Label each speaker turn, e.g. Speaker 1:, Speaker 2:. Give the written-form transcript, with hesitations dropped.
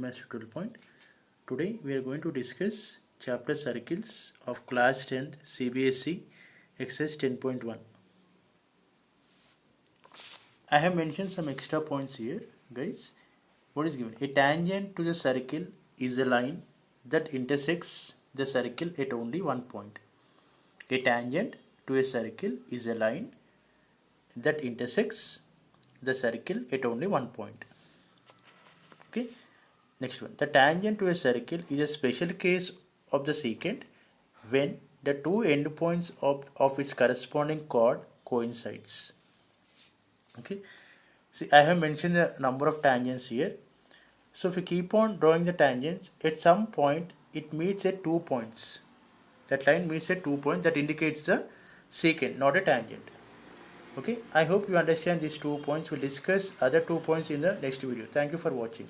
Speaker 1: Master 12 point. Today we are going to discuss chapter circles of class 10th CBSE exercise 10.1. I have mentioned some extra points here, guys. What is given? A tangent to the circle is a line that intersects the circle at only one point. A tangent to a circle is a line that intersects the circle at only one point. Okay. Next one. The tangent to a circle is a special case of the secant when the two endpoints of its corresponding chord coincides. Okay. See, I have mentioned the number of tangents here. So if you keep on drawing the tangents, at some point it meets at 2 points. That line meets at 2 points. That indicates the secant, not a tangent. Okay. I hope you understand these 2 points. We'll discuss other 2 points in the next video. Thank you for watching.